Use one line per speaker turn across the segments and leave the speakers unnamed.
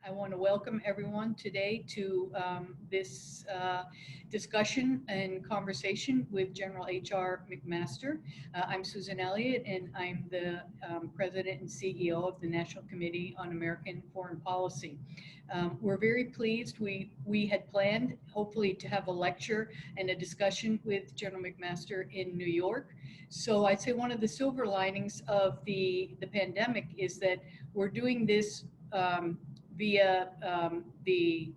I want to welcome everyone today to this discussion and conversation with General H.R. McMaster. I'm Susan Elliott, and I'm the President and CEO of the National Committee on American Foreign Policy. We're very pleased. We had planned, hopefully, to have a lecture and a discussion with General McMaster in New York. So I'd say one of the silver linings of the pandemic is that we're doing this via the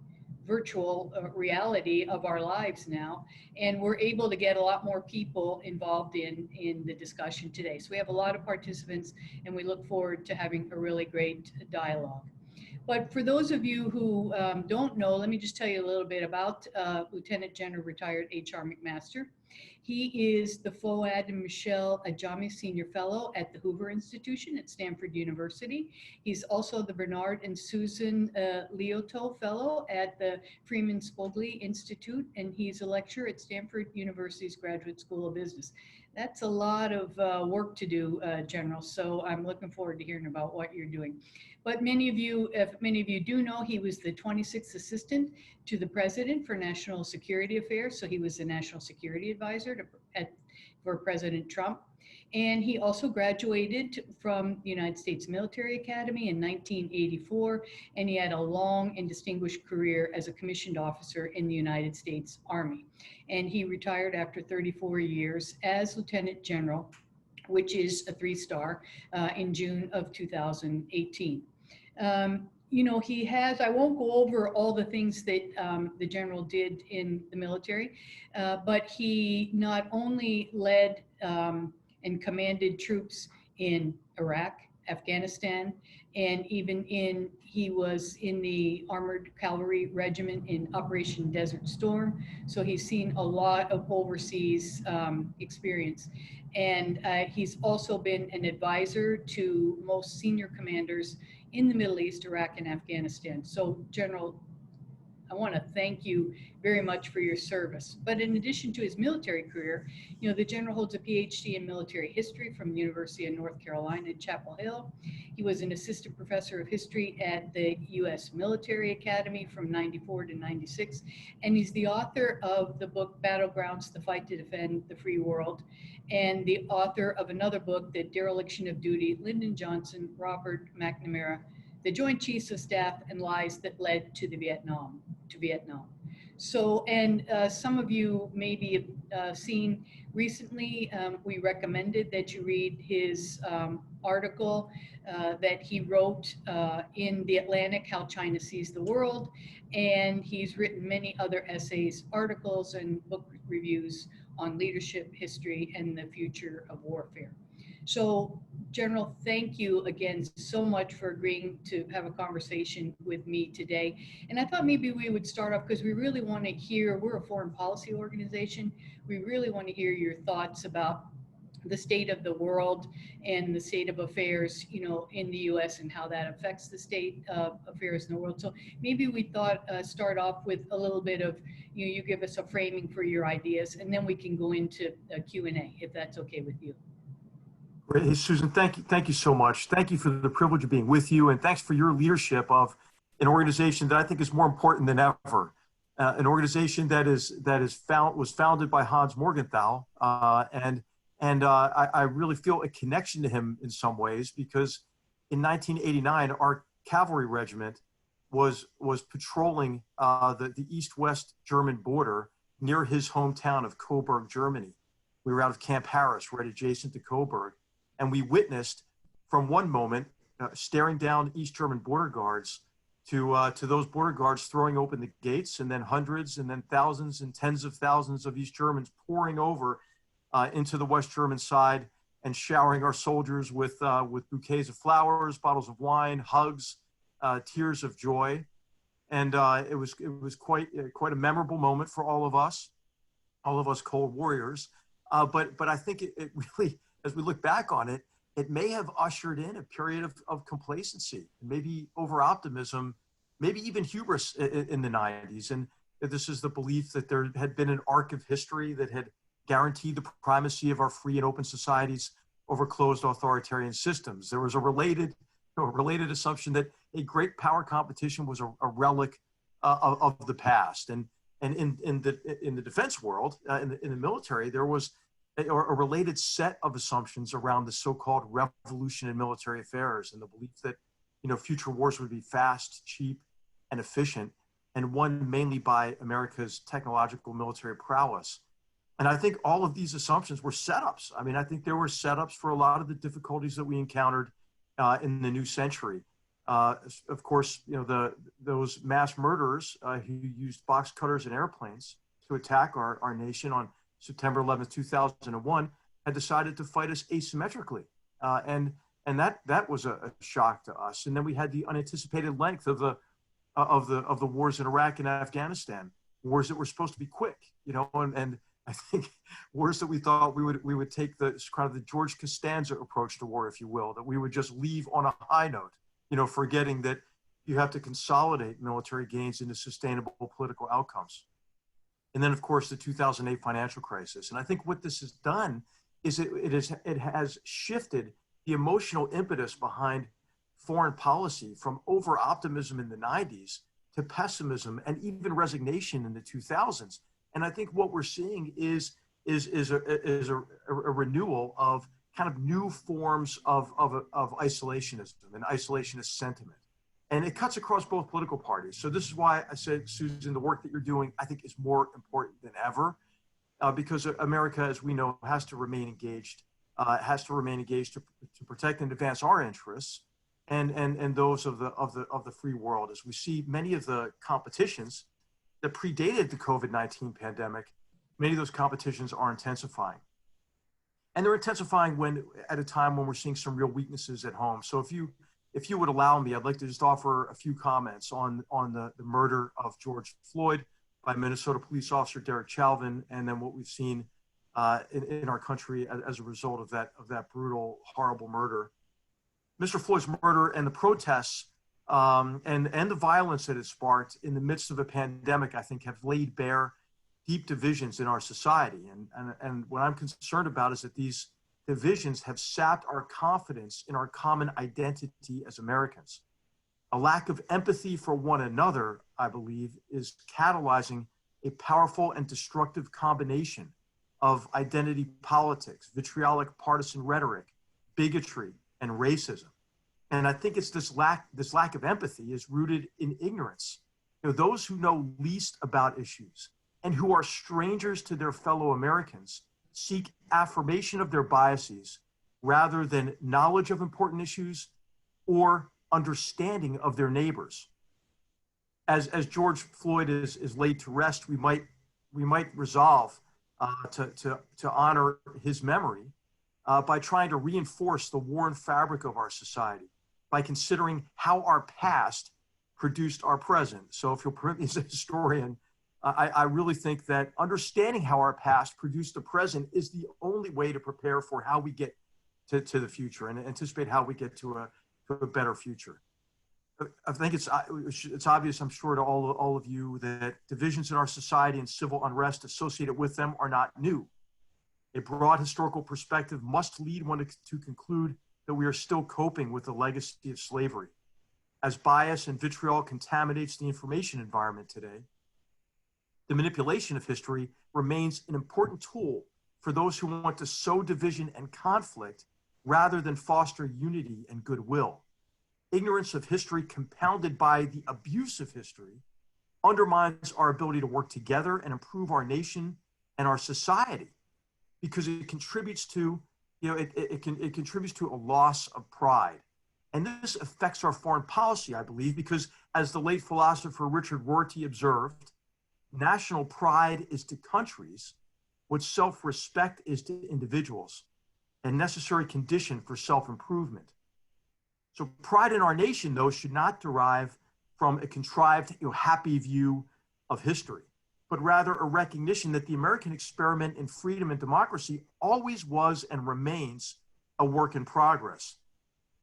virtual reality of our lives now, and we're able to get a lot more people involved in the discussion today. So we have a lot of participants, and we look forward to having a really great dialogue. But for those of you who don't know, let me just tell you a little bit about Lieutenant General Retired H.R. McMaster. He is the Fuad and Michelle Ajami Senior Fellow at the Hoover Institution at Stanford University. He's also the Bernard and Susan Lioto Fellow at the Freeman Spogli Institute, and he's a lecturer at Stanford University's Graduate School of Business. That's a lot of work to do, General, so I'm looking forward to hearing about what you're doing. But many of you, if many of you do know, he was the 26th Assistant to the President for National Security Affairs. So he was the National Security Advisor for President Trump. And he also graduated from the United States Military Academy in 1984. And he had a long and distinguished career as a commissioned officer in the United States Army. And he retired after 34 years as Lieutenant General, which is a 3-star, in June of 2018. You know, he has, I won't go over all the things that the general did in the military, but he not only led and commanded troops in Iraq, Afghanistan, and even he was in the Armored Cavalry Regiment in Operation Desert Storm. So he's seen a lot of overseas experience. And he's also been an advisor to most senior commanders in the Middle East, Iraq, and Afghanistan. So, General, I want to thank you very much for your service. But in addition to his military career, you know, the general holds a PhD in military history from the University of North Carolina at Chapel Hill. He was an assistant professor of history at the U.S. Military Academy from 94 to 96. And he's the author of the book Battlegrounds, The Fight to Defend the Free World, and the author of another book, The Dereliction of Duty, Lyndon Johnson, Robert McNamara, the Joint Chiefs of Staff and Lies That Led to Vietnam. So, and some of you maybe have seen recently, we recommended that you read his article that he wrote in The Atlantic, How China Sees the World. And he's written many other essays, articles, and book reviews on leadership, history, and the future of warfare. So, General, thank you again so much for agreeing to have a conversation with me today. And I thought maybe we would start off because we really want to hear, we're a foreign policy organization, we really want to hear your thoughts about the state of the world and the state of affairs, you know, in the U.S. and how that affects the state of affairs in the world. So maybe we thought start off with a little bit of, you give us a framing for your ideas, and then we can go into a Q&A, if that's okay with you.
Great. Hey, Susan, thank you so much. Thank you for the privilege of being with you, and thanks for your leadership of an organization that I think is more important than ever. An organization that was founded by Hans Morgenthau, and I really feel a connection to him in some ways, because in 1989, our cavalry regiment was patrolling the east-west German border near his hometown of Coburg, Germany. We were out of Camp Harris, right adjacent to Coburg, and we witnessed from one moment staring down East German border guards to those border guards throwing open the gates, and then hundreds and then thousands and tens of thousands of East Germans pouring over into the West German side and showering our soldiers with bouquets of flowers, bottles of wine, hugs, tears of joy. And it was quite a memorable moment for all of us cold warriors. But I think it really, as we look back on it, it may have ushered in a period of complacency, maybe over-optimism, maybe even hubris in the 90s. And this is the belief that there had been an arc of history that had guaranteed the primacy of our free and open societies over closed authoritarian systems. There was a related assumption that a great power competition was a relic of the past. And in the defense world, in the military, there was a related set of assumptions around the so-called revolution in military affairs and the belief that, future wars would be fast, cheap, and efficient, and won mainly by America's technological military prowess. And I think all of these assumptions were setups. I mean, I think there were setups for a lot of the difficulties that we encountered in the new century. Of course, those mass murderers who used box cutters and airplanes to attack our nation on September 11th, 2001, had decided to fight us asymmetrically. And that was a shock to us. And then we had the unanticipated length of the wars in Iraq and Afghanistan, wars that were supposed to be quick, and I think wars that we thought we would take the kind of the George Costanza approach to war, if you will, that we would just leave on a high note, forgetting that you have to consolidate military gains into sustainable political outcomes. And then, of course, the 2008 financial crisis. And I think what this has done is it has shifted the emotional impetus behind foreign policy from over-optimism in the 90s to pessimism and even resignation in the 2000s. And I think what we're seeing is a renewal of kind of new forms of isolationism and isolationist sentiment. And it cuts across both political parties. So this is why I said, Susan, the work that you're doing, I think, is more important than ever, because America, as we know, has to remain engaged, to protect and advance our interests and those of the free world. As we see many of the competitions that predated the COVID-19 pandemic, many of those competitions are intensifying. And they're intensifying at a time when we're seeing some real weaknesses at home. So if you would allow me, I'd like to just offer a few comments on the murder of George Floyd by Minnesota police officer Derek Chauvin, and then what we've seen in our country as a result of that brutal, horrible murder. Mr. Floyd's murder and the protests and the violence that it sparked in the midst of a pandemic, I think, have laid bare deep divisions in our society. And what I'm concerned about is that these divisions have sapped our confidence in our common identity as Americans. A lack of empathy for one another, I believe, is catalyzing a powerful and destructive combination of identity politics, vitriolic partisan rhetoric, bigotry, and racism. And I think it's this lack of empathy is rooted in ignorance. Those who know least about issues and who are strangers to their fellow Americans seek affirmation of their biases rather than knowledge of important issues or understanding of their neighbors. As George Floyd is laid to rest, we might resolve to honor his memory by trying to reinforce the worn fabric of our society, by considering how our past produced our present. So if you'll permit me as a historian, I really think that understanding how our past produced the present is the only way to prepare for how we get to the future and anticipate how we get to a better future. I think it's obvious, I'm sure, to all of you that divisions in our society and civil unrest associated with them are not new. A broad historical perspective must lead one to conclude that we are still coping with the legacy of slavery. As bias and vitriol contaminates the information environment today, the manipulation of history remains an important tool for those who want to sow division and conflict rather than foster unity and goodwill. Ignorance of history compounded by the abuse of history undermines our ability to work together and improve our nation and our society, because it contributes to, it contributes to a loss of pride. And this affects our foreign policy, I believe, because as the late philosopher Richard Rorty observed, national pride is to countries what self-respect is to individuals, a necessary condition for self-improvement. So pride in our nation, though, should not derive from a contrived, happy view of history, but rather a recognition that the American experiment in freedom and democracy always was and remains a work in progress.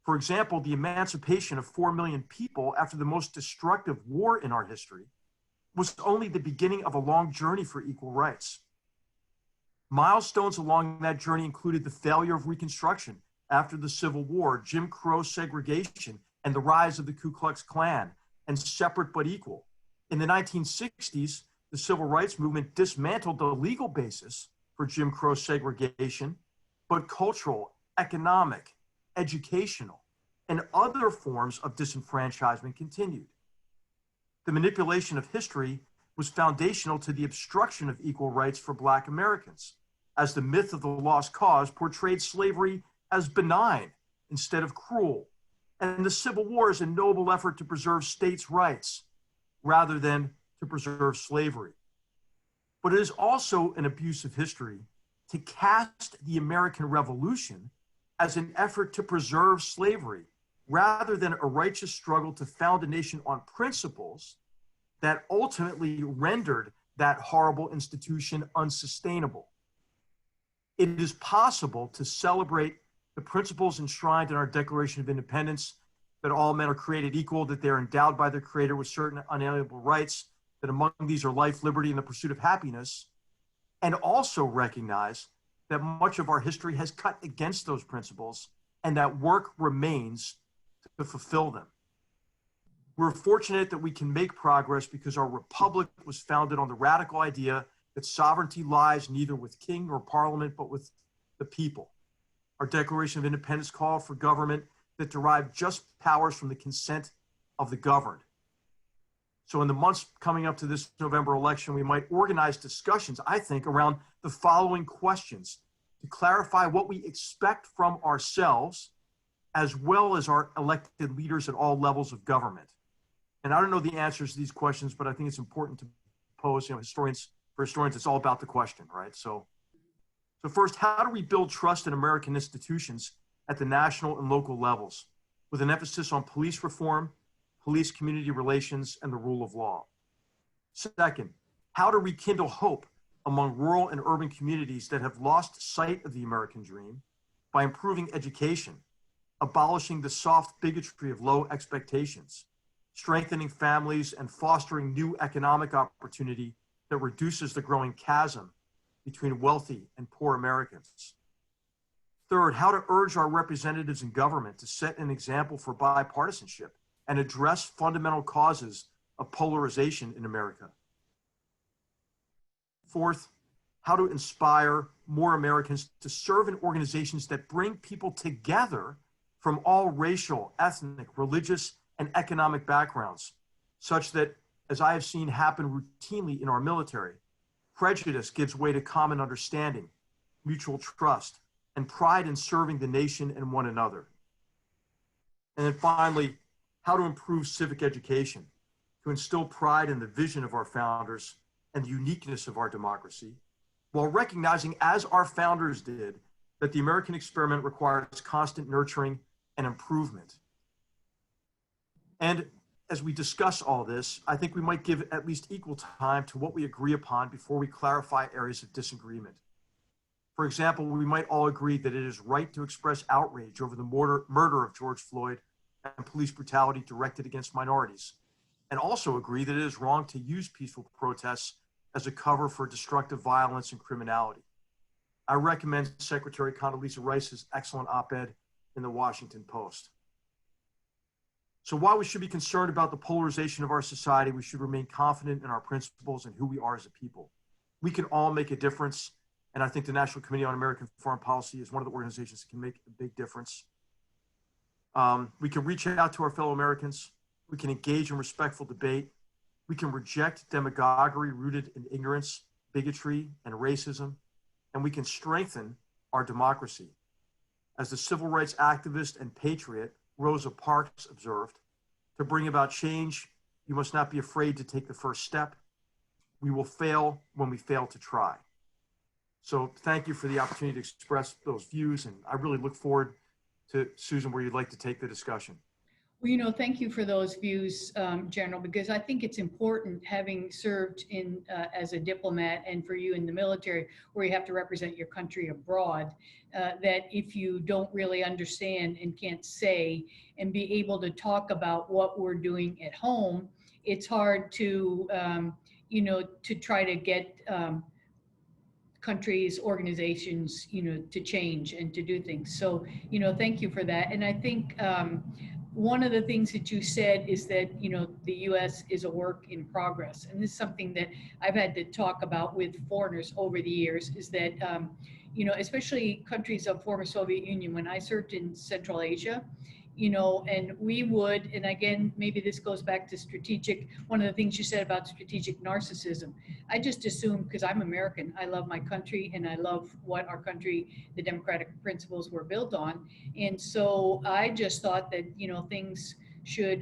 For example, the emancipation of 4 million people after the most destructive war in our history was only the beginning of a long journey for equal rights. Milestones along that journey included the failure of Reconstruction after the Civil War, Jim Crow segregation, and the rise of the Ku Klux Klan, and separate but equal. In the 1960s, the civil rights movement dismantled the legal basis for Jim Crow segregation, but cultural, economic, educational, and other forms of disenfranchisement continued. The manipulation of history was foundational to the obstruction of equal rights for Black Americans, as the myth of the lost cause portrayed slavery as benign instead of cruel, and the Civil War as a noble effort to preserve states' rights rather than to preserve slavery. But it is also an abuse of history to cast the American Revolution as an effort to preserve slavery rather than a righteous struggle to found a nation on principles that ultimately rendered that horrible institution unsustainable. It is possible to celebrate the principles enshrined in our Declaration of Independence, that all men are created equal, that they're endowed by their Creator with certain unalienable rights, that among these are life, liberty, and the pursuit of happiness, and also recognize that much of our history has cut against those principles and that work remains to fulfill them. We're fortunate that we can make progress because our republic was founded on the radical idea that sovereignty lies neither with king or parliament, but with the people. Our Declaration of Independence called for government that derived just powers from the consent of the governed. So in the months coming up to this November election, we might organize discussions, I think, around the following questions to clarify what we expect from ourselves, as well as our elected leaders at all levels of government. And I don't know the answers to these questions, but I think it's important to pose, for historians, it's all about the question, right? So first, how do we build trust in American institutions at the national and local levels, with an emphasis on police reform, police community relations, and the rule of law? Second, how to rekindle hope among rural and urban communities that have lost sight of the American dream by improving education, abolishing the soft bigotry of low expectations, strengthening families, and fostering new economic opportunity that reduces the growing chasm between wealthy and poor Americans. Third, how to urge our representatives in government to set an example for bipartisanship and address fundamental causes of polarization in America. Fourth, how to inspire more Americans to serve in organizations that bring people together from all racial, ethnic, religious, and economic backgrounds, such that, as I have seen happen routinely in our military, prejudice gives way to common understanding, mutual trust, and pride in serving the nation and one another. And then finally, how to improve civic education, to instill pride in the vision of our founders and the uniqueness of our democracy, while recognizing, as our founders did, that the American experiment requires constant nurturing and improvement. And as we discuss all this, I think we might give at least equal time to what we agree upon before we clarify areas of disagreement. For example, we might all agree that it is right to express outrage over the murder of George Floyd and police brutality directed against minorities, and also agree that it is wrong to use peaceful protests as a cover for destructive violence and criminality. I recommend Secretary Condoleezza Rice's excellent op-ed in the Washington Post. So while we should be concerned about the polarization of our society, we should remain confident in our principles and who we are as a people. We can all make a difference, and I think the National Committee on American Foreign Policy is one of the organizations that can make a big difference. We can reach out to our fellow Americans. We can engage in respectful debate. We can reject demagoguery rooted in ignorance, bigotry, and racism, and we can strengthen our democracy. As the civil rights activist and patriot Rosa Parks observed, to bring about change, you must not be afraid to take the first step. We will fail when we fail to try. So thank you for the opportunity to express those views, and I really look forward to, Susan, where you'd like to take the discussion.
Well, thank you for those views, General, because I think it's important, having served in as a diplomat and for you in the military, where you have to represent your country abroad, that if you don't really understand and can't say and be able to talk about what we're doing at home, it's hard to, to try to get countries, organizations, to change and to do things. So, thank you for that. And I think one of the things that you said is that, the U.S. is a work in progress. And this is something that I've had to talk about with foreigners over the years, is that, especially countries of former Soviet Union, when I served in Central Asia, and we would, and again, maybe this goes back to strategic, one of the things you said about strategic narcissism. I just assumed, because I'm American, I love my country and I love what our country, the democratic principles were built on. And so I just thought that,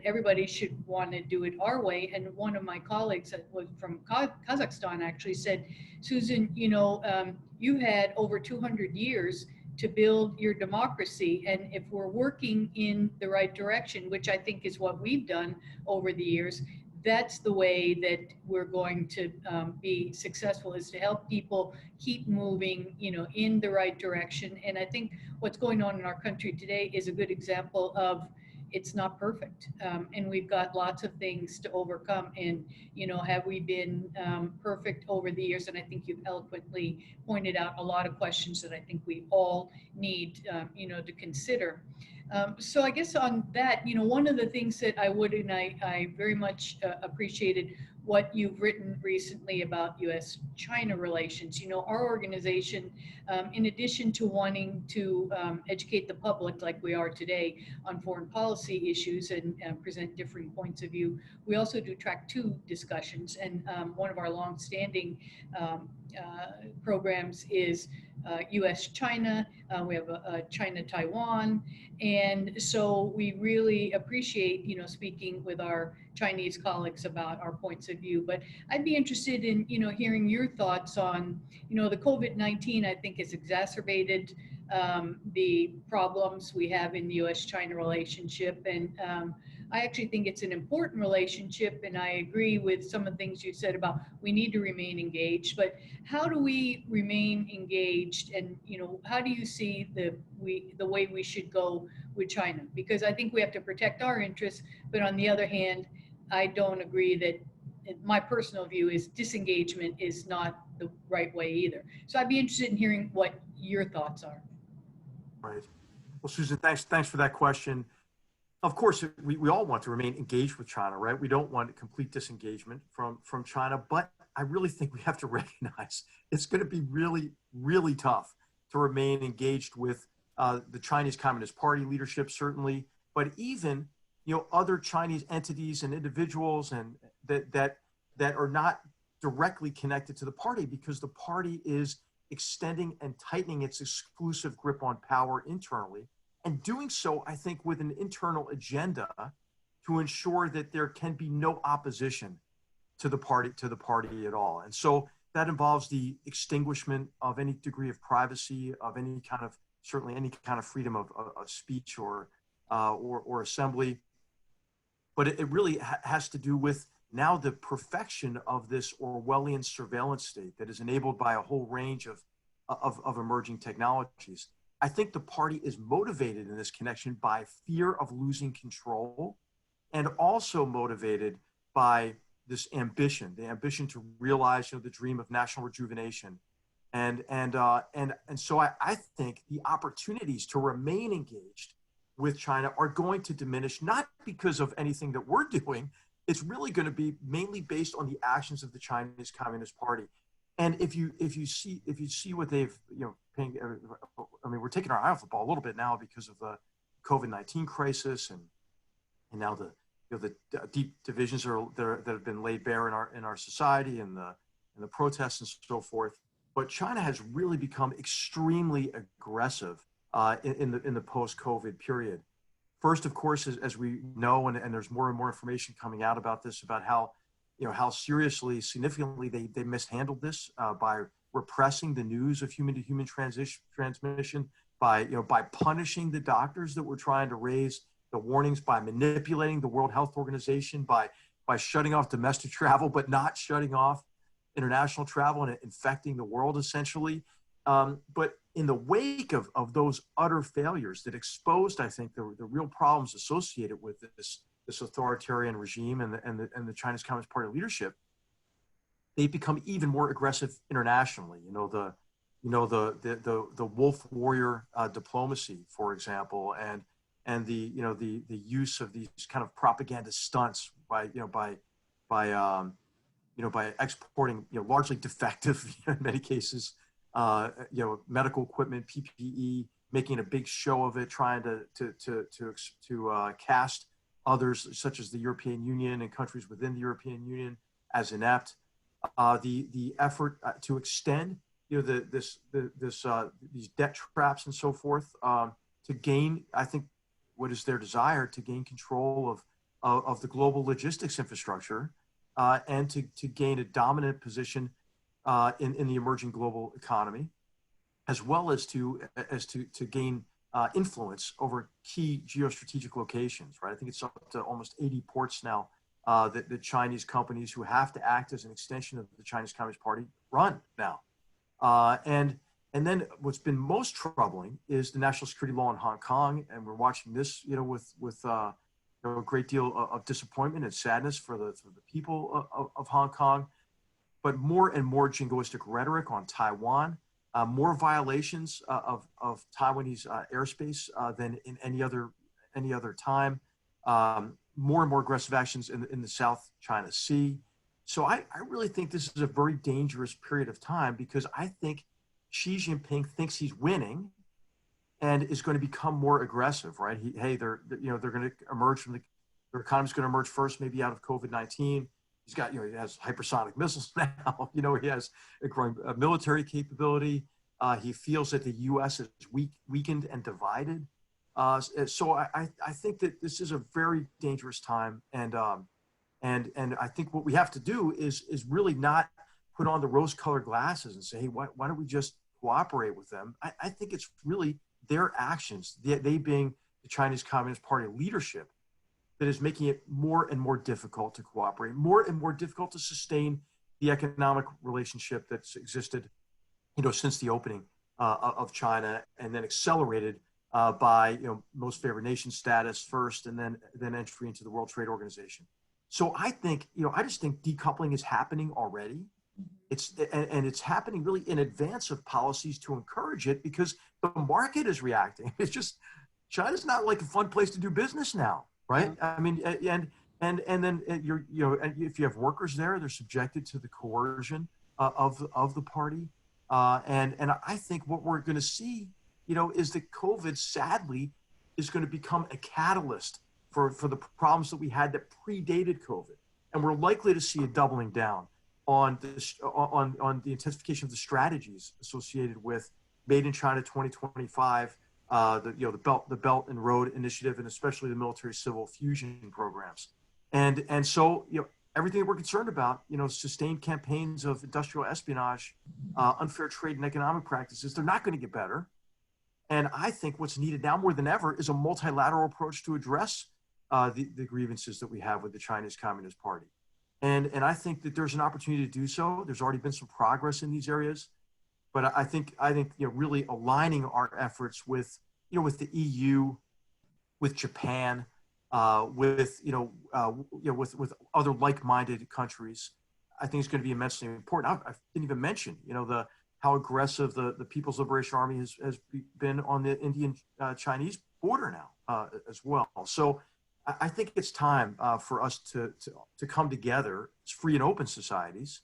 everybody should want to do it our way. And one of my colleagues that was from Kazakhstan actually said, Susan, you had over 200 years to build your democracy. And if we're working in the right direction, which I think is what we've done over the years, that's the way that we're going to be successful, is to help people keep moving, in the right direction. And I think what's going on in our country today is a good example of, it's not perfect, and we've got lots of things to overcome. And have we been perfect over the years? And I think you've eloquently pointed out a lot of questions that I think we all need to consider. So I guess on that, one of the things that I very much appreciated what you've written recently about U.S.-China relations. Our organization, in addition to wanting to educate the public like we are today on foreign policy issues and present different points of view, we also do track 2 discussions. And one of our longstanding programs is U.S.-China. We have a China-Taiwan. And so we really appreciate, speaking with our Chinese colleagues about our points of view. But I'd be interested in, hearing your thoughts on, the COVID-19, I think, has exacerbated the problems we have in the U.S.-China relationship. And I actually think it's an important relationship, and I agree with some of the things you said about we need to remain engaged. But how do we remain engaged, and how do you see the way we should go with China? Because I think we have to protect our interests, but on the other hand, I don't agree that, my personal view is, disengagement is not the right way either. So I'd be interested in hearing what your thoughts are.
Right. Well, Susan, thanks for that question. Of course, we all want to remain engaged with China, right? We don't want complete disengagement from China, but I really think we have to recognize it's going to be really, really tough to remain engaged with the Chinese Communist Party leadership, certainly, but even other Chinese entities and individuals and that are not directly connected to the party, because the party is extending and tightening its exclusive grip on power internally, and doing so, I think, with an internal agenda to ensure that there can be no opposition to the party at all. And so that involves the extinguishment of any degree of privacy, of certainly any kind of freedom of speech or assembly. But it really has to do with now the perfection of this Orwellian surveillance state that is enabled by a whole range of emerging technologies. I think the party is motivated in this connection by fear of losing control, and also motivated by this ambition, the ambition to realize the dream of national rejuvenation. And so I think the opportunities to remain engaged with China are going to diminish, not because of anything that we're doing. It's really going to be mainly based on the actions of the Chinese Communist Party. And if you see what they've we're taking our eye off the ball a little bit now because of the COVID-19 crisis, and now the deep divisions that have been laid bare in our society, and the protests and so forth. But China has really become extremely aggressive in the post-COVID period. First, of course, as we know, and there's more and more information coming out about this, about how seriously, significantly they mishandled this by repressing the news of human-to-human transmission, by punishing the doctors that were trying to raise the warnings, by manipulating the World Health Organization, by shutting off domestic travel, but not shutting off international travel, and infecting the world essentially. But in the wake of those utter failures that exposed, I think, the real problems associated with this authoritarian regime and the Chinese Communist Party leadership, they've become even more aggressive internationally. The wolf warrior diplomacy, for example, and the use of these kind of propaganda stunts by exporting largely defective in many cases medical equipment, PPE, making a big show of it, trying to cast others such as the European Union and countries within the European Union as inept. The effort to extend these debt traps and so forth to gain, I think, what is their desire to gain control of the global logistics infrastructure and to gain a dominant position in the emerging global economy, as well as to gain influence over key geostrategic locations. Right, I think it's up to almost 80 ports now that the Chinese companies who have to act as an extension of the Chinese Communist Party run now. And then what's been most troubling is the national security law in Hong Kong, and we're watching this, with a great deal of disappointment and sadness for the people of Hong Kong, but more and more jingoistic rhetoric on Taiwan, more violations of Taiwanese airspace than in any other time, more and more aggressive actions in the South China Sea. So I really think this is a very dangerous period of time, because I think Xi Jinping thinks he's winning and is going to become more aggressive, right? They're going to emerge their economy's going to emerge first, maybe out of COVID-19. He's got, he has hypersonic missiles now. He has a growing military capability. He feels that the U.S. is weakened and divided. So I think that this is a very dangerous time, and I think what we have to do is really not put on the rose-colored glasses and say, hey, why don't we just cooperate with them? I think it's really their actions, they being the Chinese Communist Party leadership, that is making it more and more difficult to cooperate, more and more difficult to sustain the economic relationship that's existed, since the opening of China, and then accelerated by most favored nation status first, and then entry into the World Trade Organization. So I think, I just think decoupling is happening already. It's happening really in advance of policies to encourage it, because the market is reacting. It's just, China's not like a fun place to do business now, right? Yeah. I mean, and then if you have workers there, they're subjected to the coercion of the party. And I think what we're going to see, is that COVID, sadly, is going to become a catalyst for the problems that we had that predated COVID. And we're likely to see a doubling down on the intensification of the strategies associated with Made in China 2025, the Belt and Road Initiative, and especially the military civil fusion programs. And so, everything that we're concerned about, sustained campaigns of industrial espionage, unfair trade and economic practices, they're not going to get better. And I think what's needed now more than ever is a multilateral approach to address the grievances that we have with the Chinese Communist Party. And I think that there's an opportunity to do so. There's already been some progress in these areas, but I think really aligning our efforts with the EU, with Japan, with other like-minded countries, I think is going to be immensely important. I didn't even mention how aggressive the People's Liberation Army has been on the Indian-Chinese border now as well. So I think it's time for us to come together as free and open societies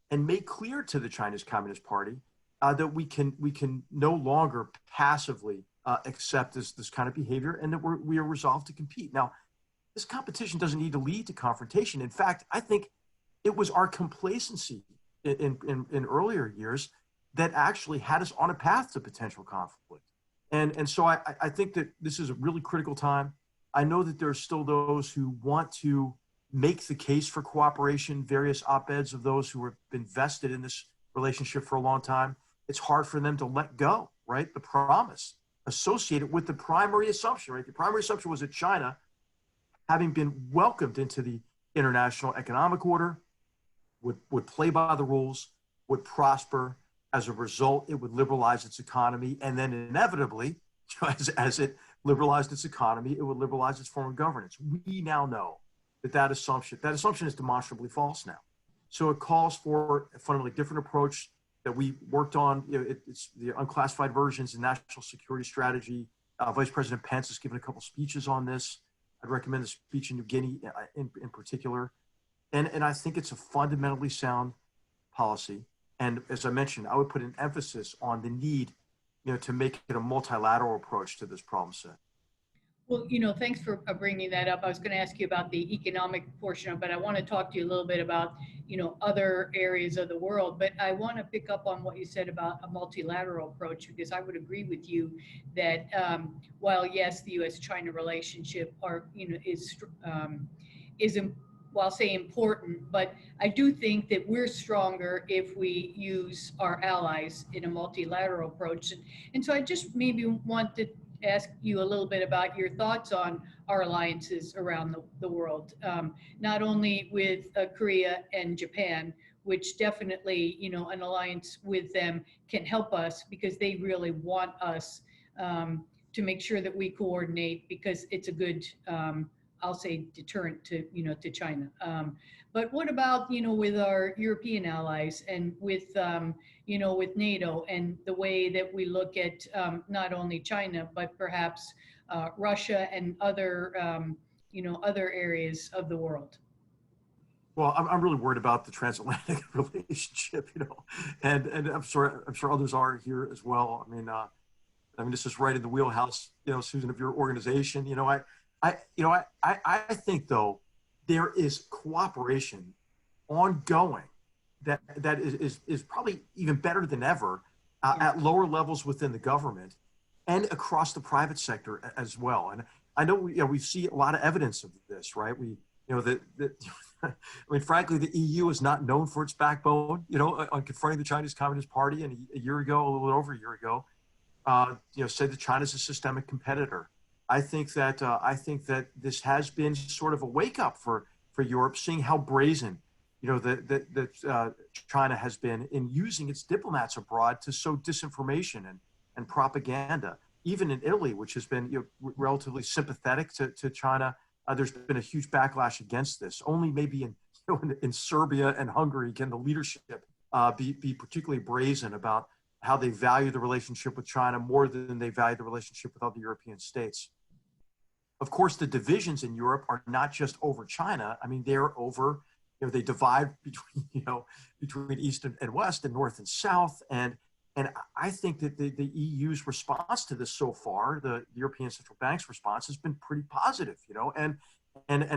and make clear to the Chinese Communist Party that we can no longer passively accept this kind of behavior, and that we are resolved to compete. Now, this competition doesn't need to lead to confrontation. In fact, I think it was our complacency in earlier years that actually had us on a path to potential conflict. And so I think that this is a really critical time. I know that there's still those who want to make the case for cooperation, various op-eds of those who have been vested in this relationship for a long time. It's hard for them to let go, right? The promise associated with the primary assumption, right? The primary assumption was that China, having been welcomed into the international economic order, would play by the rules, would prosper. As a result, it would liberalize its economy, and then inevitably, as it liberalized its economy, it would liberalize its form of governance. We now know that assumption is demonstrably false now. So it calls for a fundamentally different approach that we worked on. It's the unclassified versions, the national security strategy, Vice President Pence has given a couple speeches on this. I'd recommend the speech in New Guinea in particular. And I think it's a fundamentally sound policy. And as I mentioned, I would put an emphasis on the need, to make it a multilateral approach to this problem set.
Well, thanks for bringing that up. I was going to ask you about the economic portion of it, but I want to talk to you a little bit about, other areas of the world. But I want to pick up on what you said about a multilateral approach, because I would agree with you that while yes, the U.S.-China relationship is well, I'll say important, but I do think that we're stronger if we use our allies in a multilateral approach. And so I just maybe want to ask you a little bit about your thoughts on our alliances around the world, not only with Korea and Japan, which definitely, an alliance with them can help us because they really want us to make sure that we coordinate, because it's a good, I'll say, deterrent to, to China. But what about, with our European allies and with, with NATO and the way that we look at not only China, but perhaps Russia and other, other areas of the world?
Well, I'm really worried about the transatlantic relationship, and I'm sure others are here as well. I mean, this is right in the wheelhouse, Susan, of your organization. I think though there is cooperation ongoing that is probably even better than ever at lower levels within the government and across the private sector as well. And I know we see a lot of evidence of this, right? I mean, frankly, the EU is not known for its backbone, on confronting the Chinese Communist Party, and a little over a year ago, said that China's a systemic competitor. I think that this has been sort of a wake up for Europe, seeing how brazen, that China has been in using its diplomats abroad to sow disinformation and propaganda. Even in Italy, which has been relatively sympathetic to China, there's been a huge backlash against this. Only maybe in Serbia and Hungary can the leadership be particularly brazen about how they value the relationship with China more than they value the relationship with other European states. Of course, the divisions in Europe are not just over China. I mean, they're over, they divide between East and West and North and South. And I think that the EU's response to this so far, the European Central Bank's response, has been pretty positive, and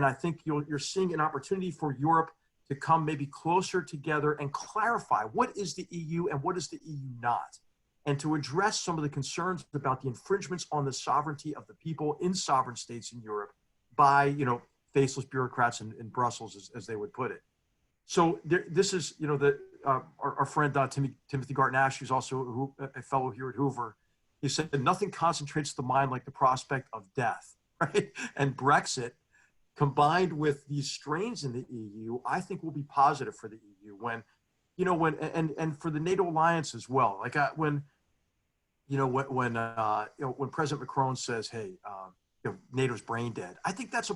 I think you're seeing an opportunity for Europe to come maybe closer together and clarify what is the EU and what is the EU not, and to address some of the concerns about the infringements on the sovereignty of the people in sovereign states in Europe by, faceless bureaucrats in Brussels, as they would put it. So this is, our friend Timothy Garton-Ash, who's also a fellow here at Hoover, he said nothing concentrates the mind like the prospect of death, right? And Brexit, combined with these strains in the EU, I think will be positive for the EU and for the NATO alliance as well. Like when President Macron says, "Hey, NATO's brain dead," I think that's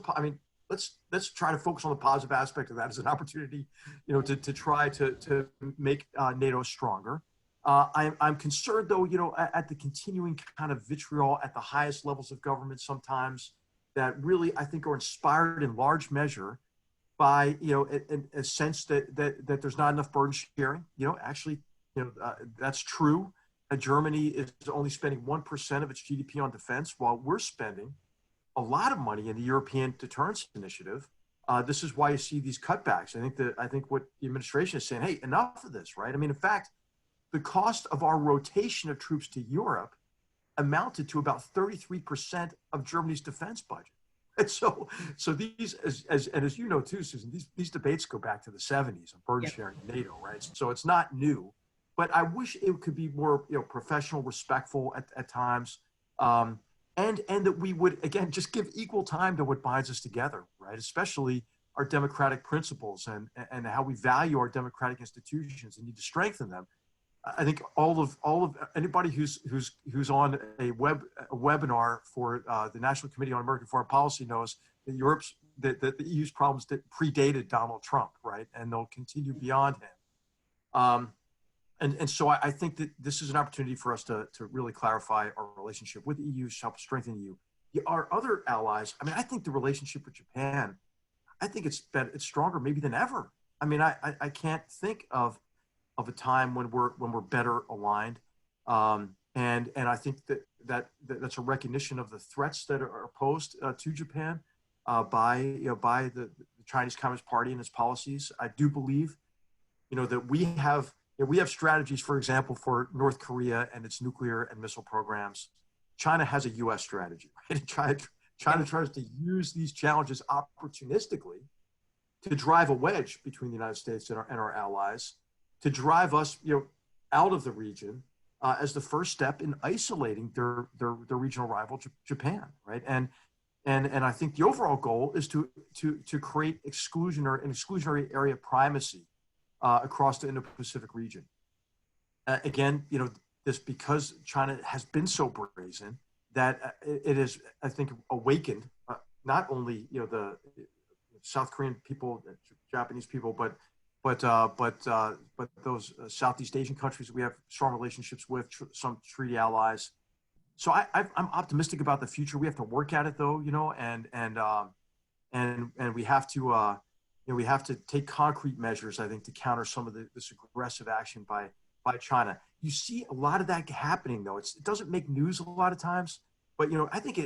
let's try to focus on the positive aspect of that as an opportunity, to try to make NATO stronger. I'm concerned though, at the continuing kind of vitriol at the highest levels of government sometimes that really I think are inspired in large measure by a sense that there's not enough burden sharing. That's true. Germany is only spending 1% of its GDP on defense, while we're spending a lot of money in the European Deterrence Initiative. This is why you see these cutbacks. I think what the administration is saying, hey, enough of this, right? I mean, in fact, the cost of our rotation of troops to Europe amounted to about 33% of Germany's defense budget. And so these, as you know too, Susan, these debates go back to the 70s on burden sharing in NATO, right? So it's not new, but I wish it could be more, professional, respectful at times, and that we would again just give equal time to what binds us together, right? Especially our democratic principles and how we value our democratic institutions and need to strengthen them. I think all of anybody who's on a webinar for the National Committee on American Foreign Policy knows that the EU's problems that predated Donald Trump, right, and they'll continue beyond him. And so I think that this is an opportunity for us to really clarify our relationship with the EU, help strengthen the EU. Our other allies, I mean, I think the relationship with Japan, I think it's stronger maybe than ever. I mean, I can't think of a time when we're better aligned, and I think that's a recognition of the threats that are posed to Japan by the Chinese Communist Party and its policies. I do believe, that we have strategies, for example, for North Korea and its nuclear and missile programs. China has a U.S. strategy, right? China tries to use these challenges opportunistically to drive a wedge between the United States and our allies, to drive us, out of the region as the first step in isolating their regional rival, Japan, right? And I think the overall goal is to create an exclusionary area primacy across the Indo-Pacific region. Again, this because China has been so brazen that it is, I think, awakened not only the South Korean people, Japanese people, but those Southeast Asian countries that we have strong relationships with, some treaty allies. So I'm optimistic about the future. We have to work at it, though, and we have to we have to take concrete measures, I think, to counter some of this aggressive action by China. You see a lot of that happening, though. It doesn't make news a lot of times, but I think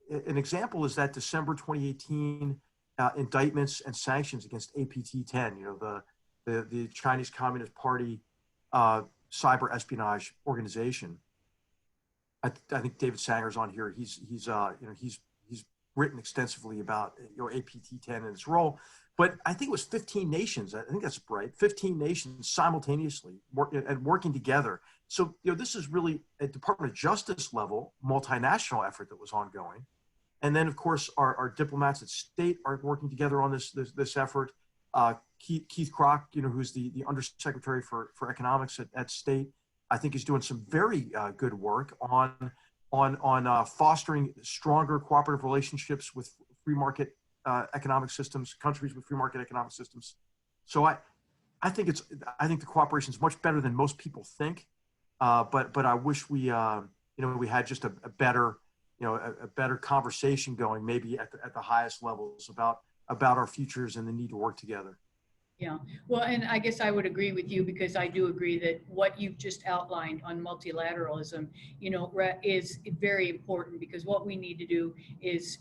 an example is that December 2018 indictments and sanctions against APT-10, the Chinese Communist Party cyber espionage organization. I think David Sanger's on here. He's written extensively about APT-10 and its role. But I think it was 15 nations. I think that's right. 15 nations simultaneously working together. So this is really a Department of Justice level multinational effort that was ongoing. And then, of course, our diplomats at state are working together on this effort. Keith Kroc, who's the Undersecretary for Economics at state, I think is doing some very good work on fostering stronger cooperative relationships with free market economic systems, countries with free market economic systems. So I think the cooperation is much better than most people think. But I wish we had just a better conversation going, maybe at the highest levels about our futures and the need to work together.
Yeah, well, and I guess I would agree with you, because I do agree that what you've just outlined on multilateralism, is very important, because what we need to do is,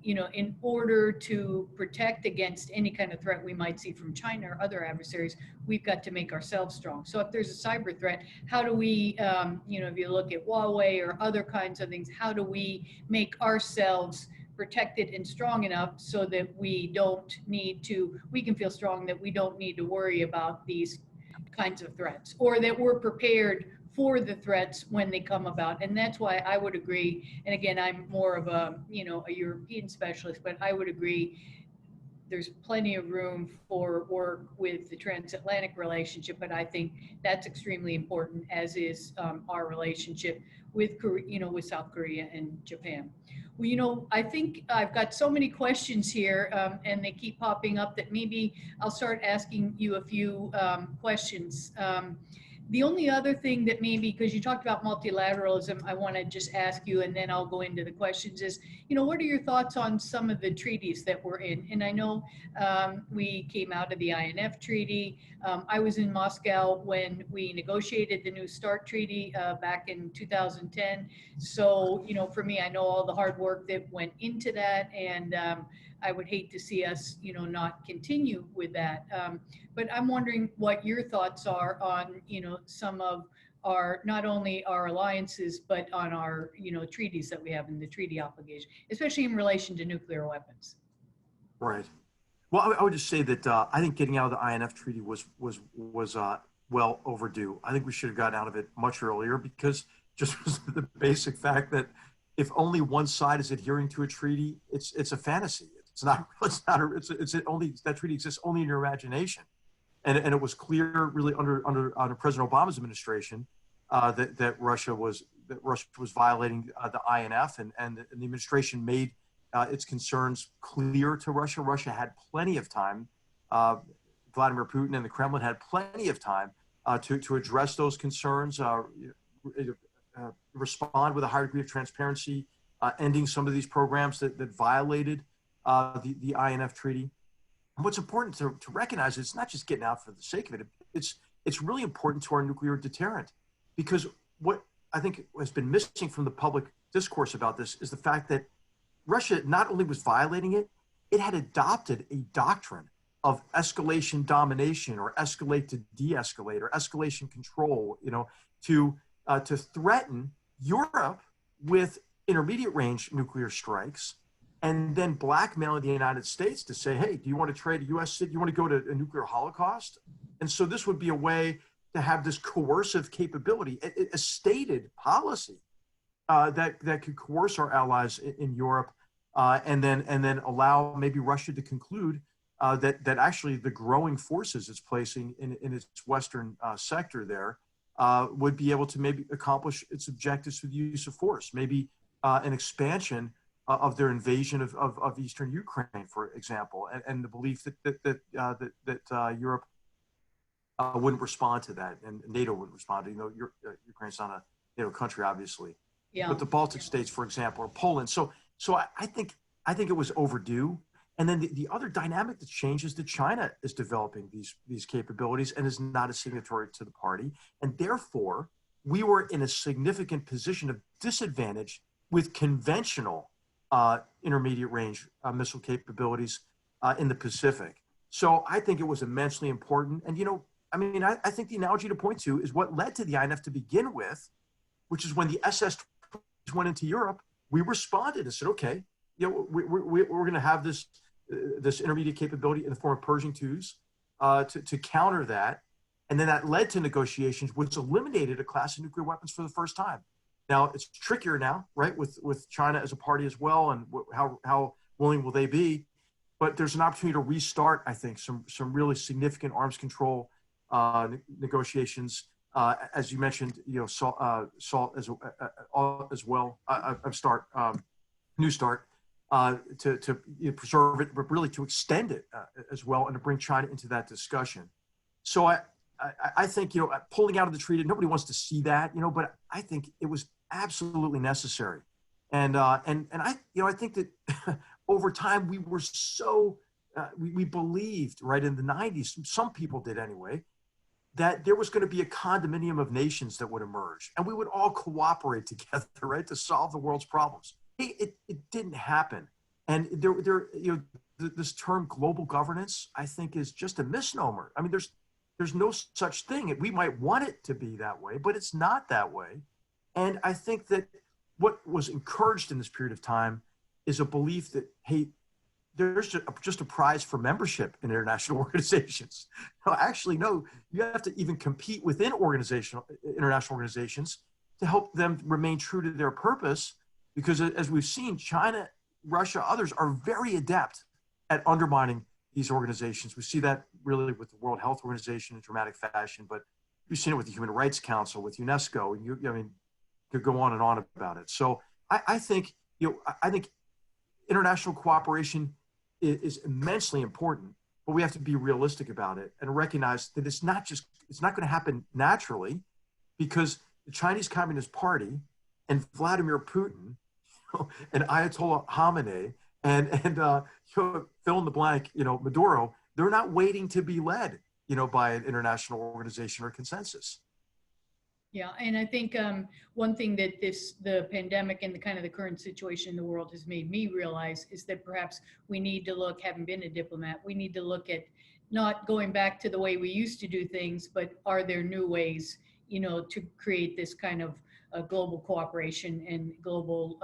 in order to protect against any kind of threat we might see from China or other adversaries, we've got to make ourselves strong. So if there's a cyber threat, how do we, if you look at Huawei or other kinds of things, how do we make ourselves protected and strong enough so that we can feel strong that we don't need to worry about these kinds of threats, or that we're prepared for the threats when they come about. And that's why I would agree. And again, I'm more of a European specialist, but I would agree there's plenty of room for work with the transatlantic relationship, but I think that's extremely important, as is our relationship with with South Korea and Japan. Well, I think I've got so many questions here, and they keep popping up, that maybe I'll start asking you a few questions. The only other thing that maybe, because you talked about multilateralism, I want to just ask you, and then I'll go into the questions, is, what are your thoughts on some of the treaties that we're in? And I know we came out of the INF treaty. I was in Moscow when we negotiated the New START treaty back in 2010. So, for me, I know all the hard work that went into that, and I would hate to see us, not continue with that. But I'm wondering what your thoughts are on, some of our, not only our alliances, but on our, treaties that we have in the treaty obligation, especially in relation to nuclear weapons.
Right. Well, I would just say that I think getting out of the INF treaty was well overdue. I think we should have gotten out of it much earlier, because just the basic fact that if only one side is adhering to a treaty, it's a fantasy. It's only, that treaty exists only in your imagination. And it was clear, really, under President Obama's administration, that Russia was violating the INF, and the administration made its concerns clear to Russia. Russia had plenty of time. Vladimir Putin and the Kremlin had plenty of time to address those concerns, respond with a higher degree of transparency, ending some of these programs that violated the INF Treaty. And what's important to recognize is it's not just getting out for the sake of it. It's really important to our nuclear deterrent, because what I think has been missing from the public discourse about this is the fact that Russia not only was violating it, it had adopted a doctrine of escalation domination, or escalate to de-escalate, or escalation control, to threaten Europe with intermediate range nuclear strikes, and then blackmail the United States to say, hey, do you want to trade a U.S. city? Do you want to go to a nuclear holocaust? And so this would be a way to have this coercive capability, a stated policy that could coerce our allies in Europe, and then allow maybe Russia to conclude that actually the growing forces it's placing in its western sector there would be able to maybe accomplish its objectives through the use of force, maybe an expansion of their invasion of eastern Ukraine, for example, and the belief that Europe wouldn't respond to that, and NATO wouldn't respond to. Ukraine's not a NATO country, obviously, but the Baltic states, for example, or Poland. So I think it was overdue. And then the other dynamic that's changed is that China is developing these capabilities and is not a signatory to the party, and therefore we were in a significant position of disadvantage with conventional intermediate range missile capabilities in the Pacific. So I think it was immensely important. And, I think the analogy to point to is what led to the INF to begin with, which is when the SS went into Europe, we responded and said, okay, we're going to have this intermediate capability in the form of Pershing IIs to counter that. And then that led to negotiations, which eliminated a class of nuclear weapons for the first time. Now, it's trickier now, right, with China as a party as well, and how willing will they be? But there's an opportunity to restart, I think, some really significant arms control negotiations. As you mentioned, SALT as well. New START to preserve it, but really to extend it as well, and to bring China into that discussion. So I think pulling out of the treaty, nobody wants to see that, but I think it was absolutely necessary, and I think that over time we were we believed, right, in the 90s, some people did anyway, that there was going to be a condominium of nations that would emerge, and we would all cooperate together, right, to solve the world's problems. It didn't happen, and this term global governance, I think, is just a misnomer. I mean, there's no such thing. We might want it to be that way, but it's not that way. And I think that what was encouraged in this period of time is a belief that, hey, there's just a prize for membership in international organizations. Actually, no, you have to even compete within international organizations to help them remain true to their purpose, because as we've seen, China, Russia, others are very adept at undermining these organizations. We see that really with the World Health Organization in dramatic fashion, but we've seen it with the Human Rights Council, with UNESCO, and could go on and on about it. So I think international cooperation is immensely important, but we have to be realistic about it and recognize that it's not going to happen naturally, because the Chinese Communist Party and Vladimir Putin and Ayatollah Khamenei and fill in the blank, Maduro, they're not waiting to be led, by an international organization or consensus.
Yeah, and I think one thing that the pandemic and the current situation in the world has made me realize is that perhaps we need to look, having been a diplomat, we need to look at not going back to the way we used to do things, but are there new ways, to create this kind of global cooperation and global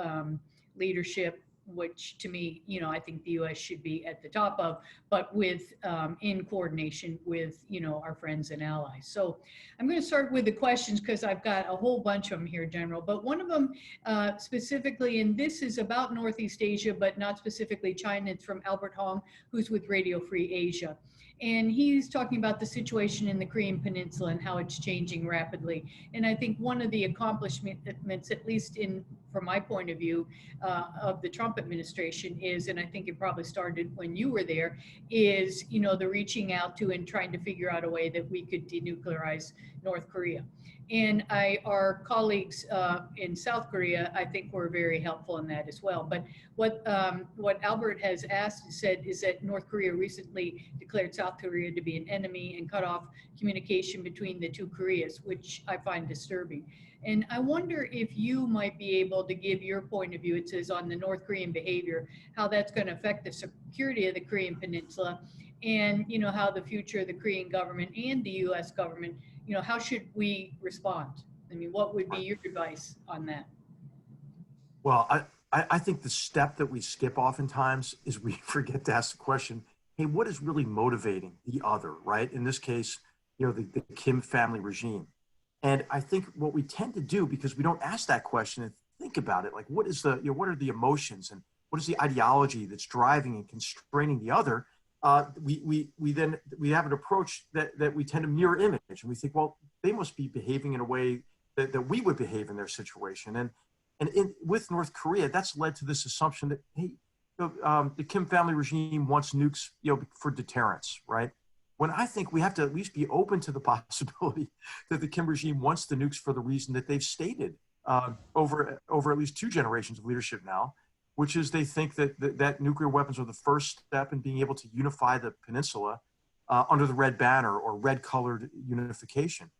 leadership, which to me, I think the U.S. should be at the top of, but with in coordination with, our friends and allies. So I'm going to start with the questions, because I've got a whole bunch of them here, General. But one of them specifically, and this is about Northeast Asia, but not specifically China. It's from Albert Hong, who's with Radio Free Asia. And he's talking about the situation in the Korean Peninsula and how it's changing rapidly. And I think one of the accomplishments, at least from my point of view, of the Trump administration is, and I think it probably started when you were there, is, you know, the reaching out to and trying to figure out a way that we could denuclearize North Korea. And our colleagues in South Korea, I think, were very helpful in that as well. But what Albert has asked and said is that North Korea recently declared South Korea to be an enemy and cut off communication between the two Koreas, which I find disturbing. And I wonder if you might be able to give your point of view, it says, on the North Korean behavior, how that's going to affect the security of the Korean Peninsula, and, you know, how the future of the Korean government and the U.S. government, you know, how should we respond? I mean, what would be your advice on that?
Well, I think the step that we skip oftentimes is we forget to ask the question, hey, what is really motivating the other, right? In this case, you know, the Kim family regime. And I think what we tend to do, because we don't ask that question and think about it, like what is the, you know, what are the emotions and what is the ideology that's driving and constraining the other? We have an approach that we tend to mirror image, and we think, well, they must be behaving in a way that we would behave in their situation. And with North Korea, that's led to this assumption that, hey, the Kim family regime wants nukes, you know, for deterrence, right? When I think we have to at least be open to the possibility that the Kim regime wants the nukes for the reason that they've stated over at least 2 generations of leadership now, which is they think that nuclear weapons are the first step in being able to unify the peninsula under the red banner or red colored unification,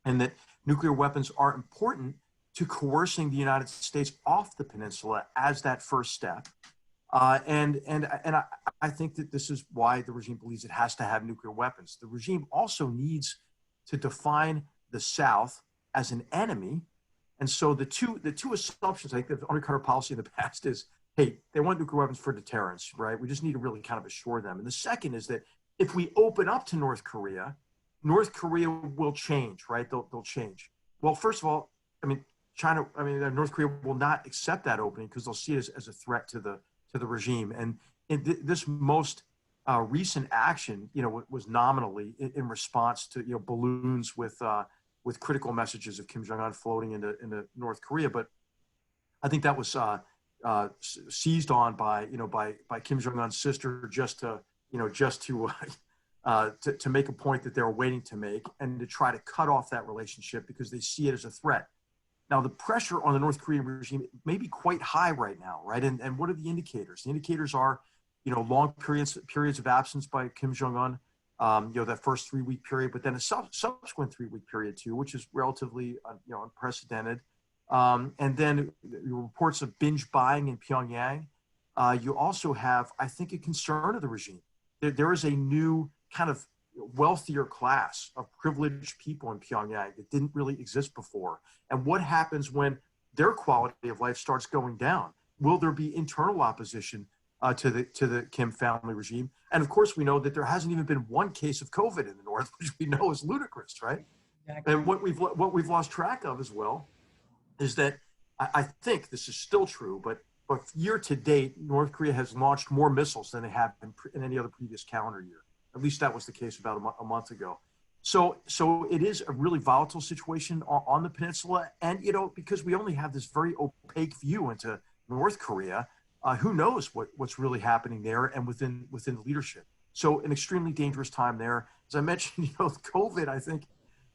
and that nuclear weapons are important to coercing the United States off the peninsula as that first step. And I think that this is why the regime believes it has to have nuclear weapons. The regime also needs to define the South as an enemy. And so the two assumptions, I think, the undercutter policy in the past is, hey, they want nuclear weapons for deterrence, right? We just need to really kind of assure them. And the second is that if we open up to North Korea will change, right? They'll change. Well, first of all, I mean, North Korea will not accept that opening because they'll see it as a threat to the regime. And this most recent action, you know, was nominally in response to, you know, balloons with critical messages of Kim Jong-un floating into North Korea. But I think that was seized on by Kim Jong-un's sister just to make a point that they were waiting to make and to try to cut off that relationship because they see it as a threat. Now, the pressure on the North Korean regime may be quite high right now, right? And what are the indicators? The indicators are, you know, long periods of absence by Kim Jong-un, you know, that first 3-week period, but then a subsequent 3-week period too, which is relatively, unprecedented. And then reports of binge buying in Pyongyang. You also have, I think, a concern of the regime. There is a new kind of wealthier class of privileged people in Pyongyang that didn't really exist before. And what happens when their quality of life starts going down? Will there be internal opposition to the Kim family regime? And of course, we know that there hasn't even been one case of COVID in the North, which we know is ludicrous, right? Exactly. And what we've lost track of as well is that I think this is still true, but year to date, North Korea has launched more missiles than they have in any other previous calendar year. At least that was the case about a month ago. So it is a really volatile situation on the peninsula. And, you know, because we only have this very opaque view into North Korea, who knows what's really happening there and within the leadership. So an extremely dangerous time there. As I mentioned, you know, with COVID, I think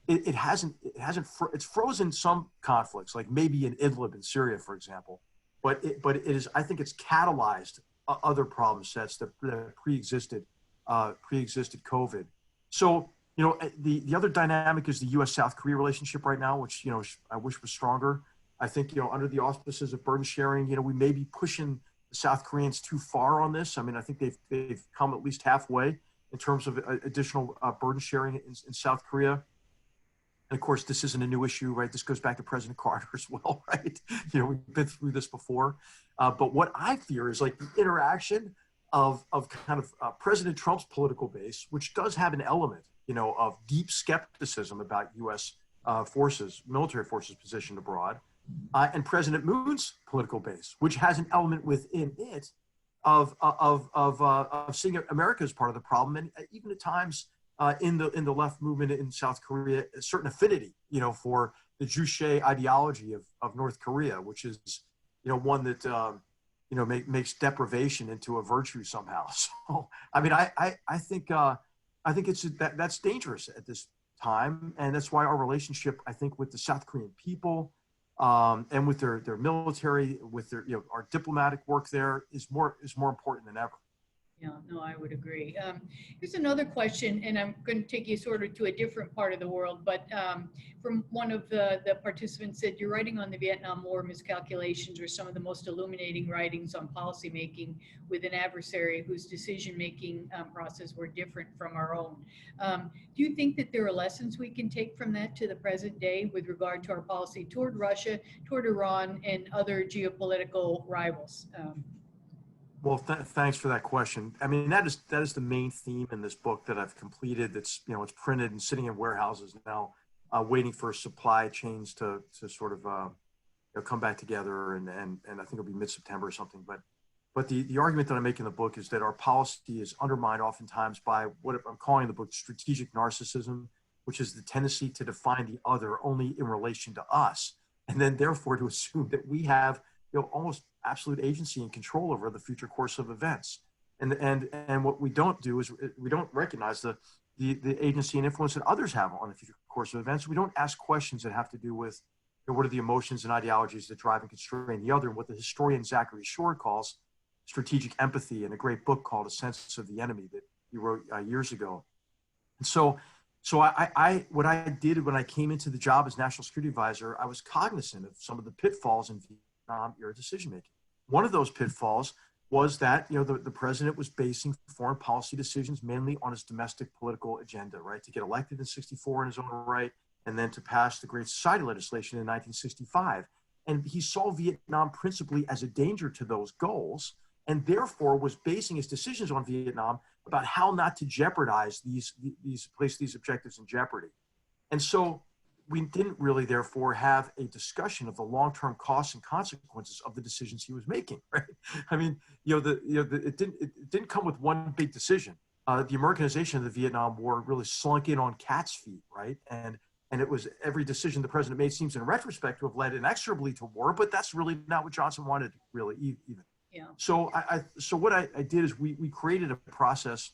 it's frozen some conflicts, like maybe in Idlib in Syria, for example. But it is, I think it's catalyzed other problem sets that pre-existed COVID. So, you know, the other dynamic is the U.S.-South Korea relationship right now, which, you know, I wish was stronger. I think, you know, under the auspices of burden sharing, you know, we may be pushing the South Koreans too far on this. I mean, I think they've come at least halfway in terms of additional burden sharing in South Korea. And of course, this isn't a new issue, right? This goes back to President Carter as well, right? You know, we've been through this before. But what I fear is like the interaction of kind of President Trump's political base, which does have an element, you know, of deep skepticism about U.S. military forces positioned abroad, and President Moon's political base, which has an element within it of seeing America as part of the problem, and even at times in the left movement in South Korea, a certain affinity, for the Juche ideology of North Korea, which is, one that makes deprivation into a virtue somehow. So, I mean, I think that's dangerous at this time, and that's why our relationship, I think, with the South Korean people, and with their military, with their our diplomatic work there is more important than ever.
Yeah, no, I would agree. Here's another question, and I'm going to take you sort of to a different part of the world, but from one of the participants said, your writing on the Vietnam War miscalculations are some of the most illuminating writings on policymaking with an adversary whose decision-making process were different from our own. Do you think that there are lessons we can take from that to the present day with regard to our policy toward Russia, toward Iran, and other geopolitical rivals?
Well, thanks for that question. I mean, that is the main theme in this book that I've completed. That's it's printed and sitting in warehouses now, waiting for supply chains to sort of come back together, and I think it'll be mid-September or something. But the argument that I make in the book is that our policy is undermined oftentimes by what I'm calling in the book strategic narcissism, which is the tendency to define the other only in relation to us, and then therefore to assume that we have almost absolute agency and control over the future course of events. And what we don't do is we don't recognize the agency and influence that others have on the future course of events. We don't ask questions that have to do with what are the emotions and ideologies that drive and constrain the other, and what the historian Zachary Shore calls strategic empathy in a great book called A Sense of the Enemy that he wrote years ago. And so what I did when I came into the job as National Security Advisor, I was cognizant of some of the pitfalls in era decision-making. One of those pitfalls was that the president was basing foreign policy decisions mainly on his domestic political agenda, right? To get elected in '64 in his own right, and then to pass the Great Society legislation in 1965. And he saw Vietnam principally as a danger to those goals, and therefore was basing his decisions on Vietnam about how not to jeopardize place these objectives in jeopardy. And so we didn't really, therefore, have a discussion of the long-term costs and consequences of the decisions he was making. Right? I mean, it didn't come with one big decision. The Americanization of the Vietnam War really slunk in on cat's feet, right? And it was every decision the president made seems, in retrospect, to have led inexorably to war, but that's really not what Johnson wanted, really, even.
Yeah.
So what I did is we created a process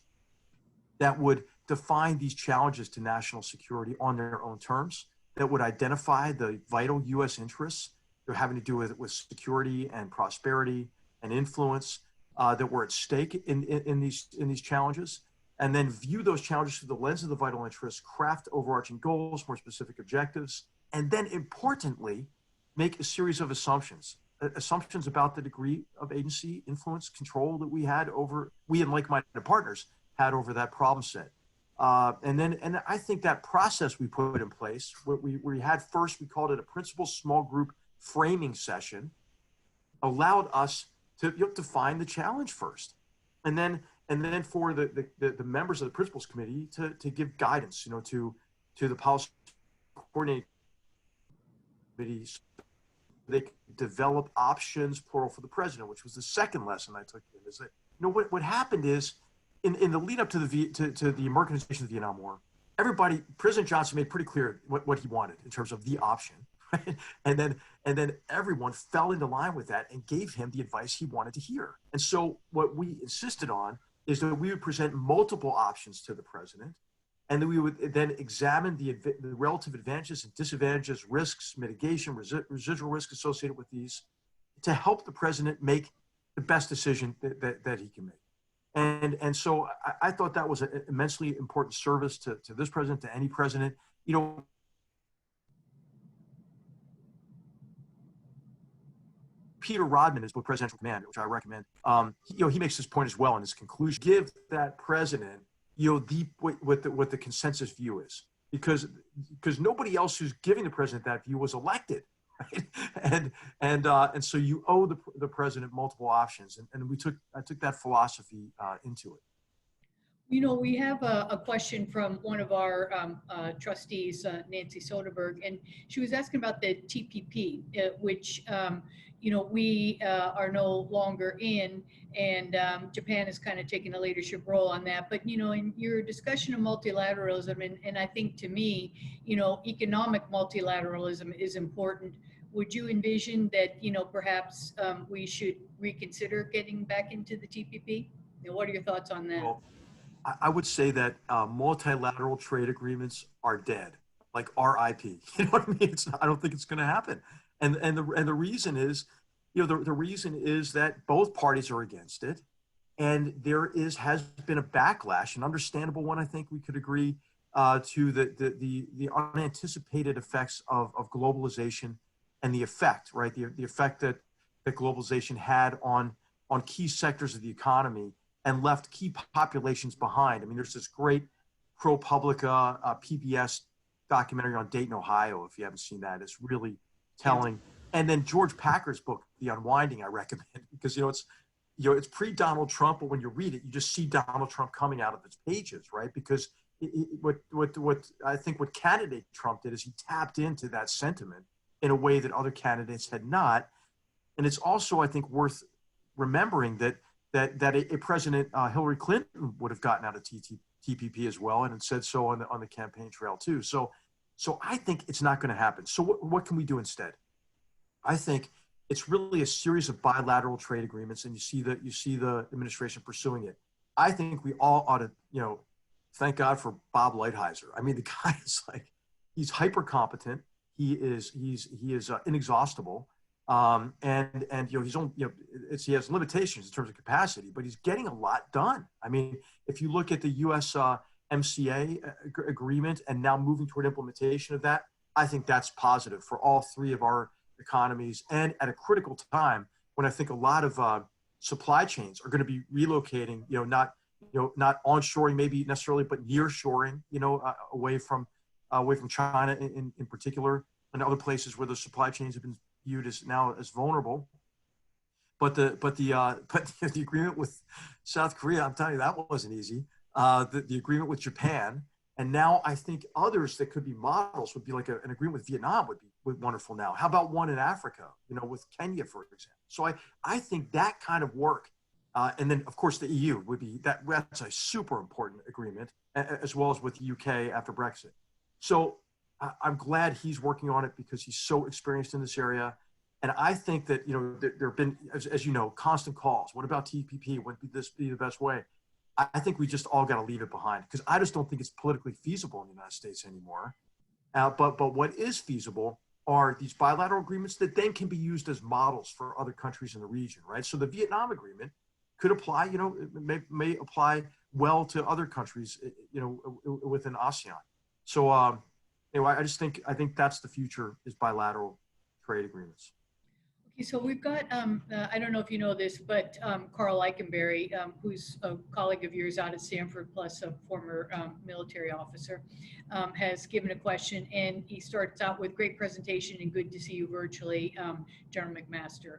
that would define these challenges to national security on their own terms, that would identify the vital U.S. interests that are having to do with security and prosperity and influence that were at stake in these challenges, and then view those challenges through the lens of the vital interests, craft overarching goals, more specific objectives, and then importantly, make a series of assumptions about the degree of agency, influence, control that we and like-minded partners had over that problem set. And I think that process we put in place, we had first, we called it a principal small group framing session, allowed us to define the challenge first, and then for the members of the principals committee to give guidance, to the policy coordinating committees. They could develop options, plural, for the president, which was the second lesson I took. Is that what happened is, in the lead up to the Americanization of the Vietnam War, President Johnson made pretty clear what he wanted in terms of the option, right? And then everyone fell into line with that and gave him the advice he wanted to hear. And so what we insisted on is that we would present multiple options to the president, and then we would then examine the relative advantages and disadvantages, risks, mitigation, residual risk associated with these, to help the president make the best decision that he can make. And so I thought that was an immensely important service to this president, to any president. Peter Rodman is with Presidential Command, which I recommend. He makes this point as well in his conclusion. Give that president, what the consensus view is, because nobody else who's giving the president that view was elected. Right? And so you owe the president multiple options, and I took that philosophy into it.
We have a question from one of our trustees, Nancy Soderberg, and she was asking about the TPP, which we are no longer in, and Japan has kind of taken a leadership role on that. But, in your discussion of multilateralism, and I think to me, economic multilateralism is important. Would you envision that, perhaps we should reconsider getting back into the TPP? What are your thoughts on that?
Well, I would say that multilateral trade agreements are dead, like RIP. You know what I mean? I don't think it's going to happen. And the reason is, the reason is that both parties are against it, and has been a backlash, an understandable one. I think we could agree to the unanticipated effects of globalization and the effect, right? The effect that globalization had on key sectors of the economy and left key populations behind. I mean, there's this great ProPublica PBS documentary on Dayton, Ohio. If you haven't seen that, it's really telling. And then George Packer's book, The Unwinding, I recommend, because it's pre-Donald Trump, but when you read it, you just see Donald Trump coming out of its pages, right? Because what I think what candidate Trump did is he tapped into that sentiment in a way that other candidates had not. And it's also, I think, worth remembering that a President Hillary Clinton would have gotten out of TPP as well, and it said so on the campaign trail too. So I think it's not going to happen. So what can we do instead? I think it's really a series of bilateral trade agreements, and you see the administration pursuing it. I think we all ought to, thank God for Bob Lighthizer. I mean, the guy is he's hyper competent. He is inexhaustible. And he has limitations in terms of capacity, but he's getting a lot done. I mean, if you look at the U.S. MCA agreement and now moving toward implementation of that, I think that's positive for all three of our economies, and at a critical time when I think a lot of supply chains are going to be relocating, not onshoring maybe necessarily, but nearshoring, away from China in particular, and other places where the supply chains have been viewed as vulnerable. But the agreement with South Korea, I'm telling you, that wasn't easy. The agreement with Japan, and now I think others that could be models would be like an agreement with Vietnam would be wonderful now. How about one in Africa, with Kenya, for example? So I think that kind of work, and then of course the EU would be that's a super important agreement, as well as with the UK after Brexit. So I'm glad he's working on it because he's so experienced in this area. And I think that, there have been, as you know, constant calls. What about TPP? Would this be the best way? I think we just all got to leave it behind, because I just don't think it's politically feasible in the United States anymore. But what is feasible are these bilateral agreements that then can be used as models for other countries in the region, right? So the Vietnam agreement could apply, may apply well to other countries, within ASEAN. So anyway, I think that's the future, is bilateral trade agreements.
Okay, so we've got, I don't know if you know this, but Carl Eikenberry, who's a colleague of yours out at Stanford, plus a former military officer, has given a question, and he starts out with great presentation and good to see you virtually, General McMaster.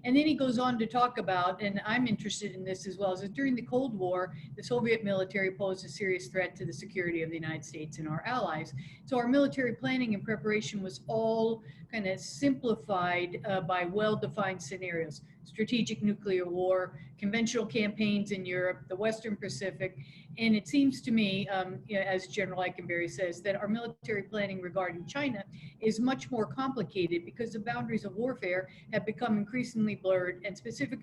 And then he goes on to talk about, and I'm interested in this as well, is that during the Cold War, the Soviet military posed a serious threat to the security of the United States and our allies. So our military planning and preparation was all kind of simplified by well-defined scenarios: strategic nuclear war, conventional campaigns in Europe, the Western Pacific. And it seems to me, as General Eikenberry says, that our military planning regarding China is much more complicated because the boundaries of warfare have become increasingly blurred, and specific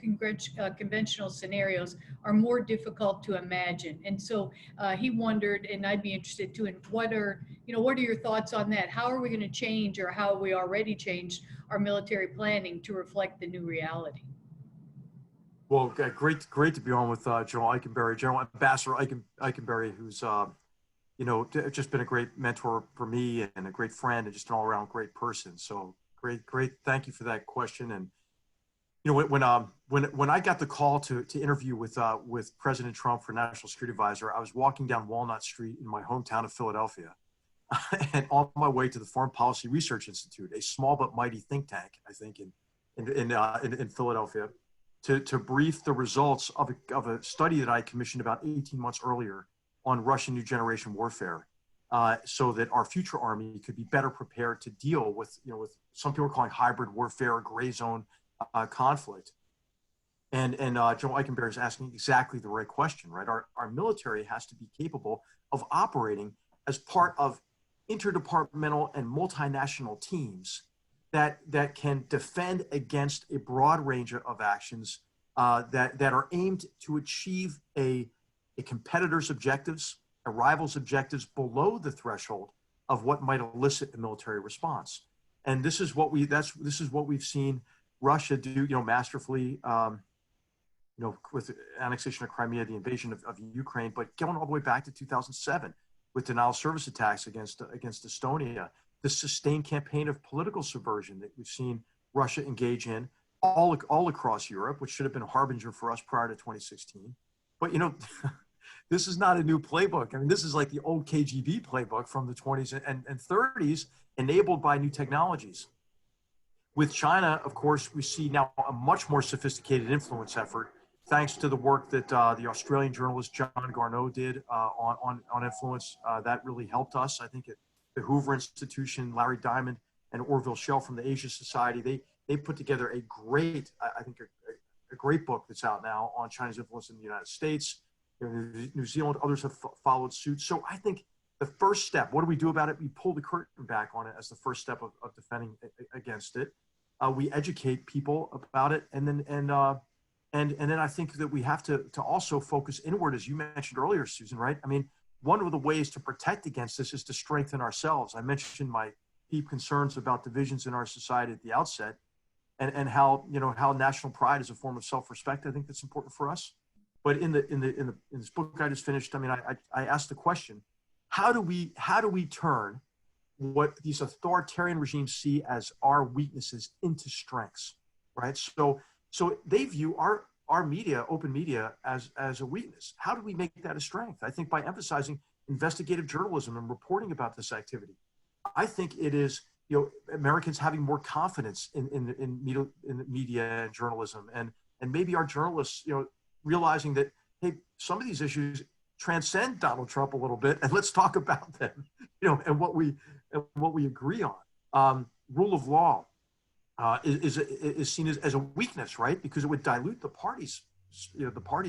conventional scenarios are more difficult to imagine. And so he wondered, and I'd be interested too, in what are your thoughts on that? How are we going to change, or how have we already changed our military planning to reflect the new reality?
Well, great to be on with General Eikenberry, General Ambassador Eikenberry, who's just been a great mentor for me and a great friend and just an all-around great person. So great. Thank you for that question. And when I got the call to interview with President Trump for National Security Advisor, I was walking down Walnut Street in my hometown of Philadelphia, and on my way to the Foreign Policy Research Institute, a small but mighty think tank, I think, in Philadelphia, to brief the results of a study that I commissioned about 18 months earlier on Russian new generation warfare, so that our future army could be better prepared to deal with, with some people are calling hybrid warfare, gray zone conflict. And Joe Eichenberg is asking exactly the right question, right? Our military has to be capable of operating as part of interdepartmental and multinational teams that can defend against a broad range of actions that are aimed to achieve a competitor's objectives, a rival's objectives below the threshold of what might elicit a military response. And this is what we've seen Russia do, masterfully. With the annexation of Crimea, the invasion of Ukraine, but going all the way back to 2007 with denial of service attacks against Estonia, the sustained campaign of political subversion that we've seen Russia engage in all across Europe, which should have been a harbinger for us prior to 2016. But, this is not a new playbook. I mean, this is like the old KGB playbook from the 20s and 30s, enabled by new technologies. With China, of course, we see now a much more sophisticated influence effort, thanks to the work that the Australian journalist John Garneau did on influence. That really helped us. I think at the Hoover Institution, Larry Diamond and Orville Schell from the Asia Society, they put together a great book that's out now on China's influence in the United States. New Zealand, others have followed suit. So I think the first step, what do we do about it? We pull the curtain back on it as the first step of defending against it. We educate people about it, and then I think that we have to also focus inward, as you mentioned earlier, Susan. Right? I mean, one of the ways to protect against this is to strengthen ourselves. I mentioned my deep concerns about divisions in our society at the outset, and how national pride is a form of self-respect. I think that's important for us. But in this book I just finished, I mean, I asked the question: how do we turn what these authoritarian regimes see as our weaknesses into strengths, right? So they view our media, open media, as a weakness. How do we make that a strength? I think by emphasizing investigative journalism and reporting about this activity. I think it is, Americans having more confidence in media and journalism, and maybe our journalists, realizing that, hey, some of these issues transcend Donald Trump a little bit, and let's talk about them, and what we agree on. Rule of law is seen as a weakness, right? Because it would dilute the parties'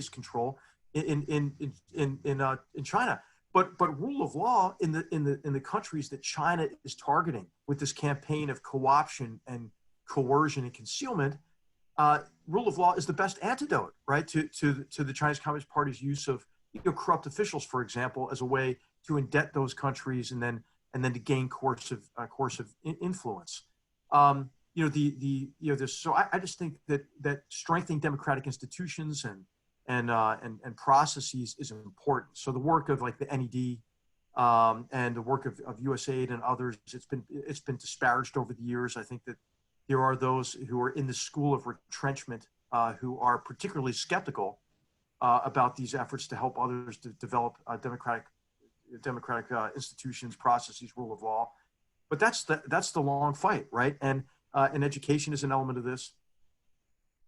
control in China. But rule of law in the countries that China is targeting with this campaign of co-option and coercion and concealment, rule of law is the best antidote, right, to the Chinese Communist Party's use of corrupt officials, for example, as a way to indebt those countries and then to gain coercive influence. So I just think that strengthening democratic institutions and processes is important. So the work of like the NED and the work of USAID and others, it's been disparaged over the years. I think that there are those who are in the school of retrenchment who are particularly skeptical about these efforts to help others to develop democratic institutions, processes, rule of law. But that's the long fight, right? And education is an element of this.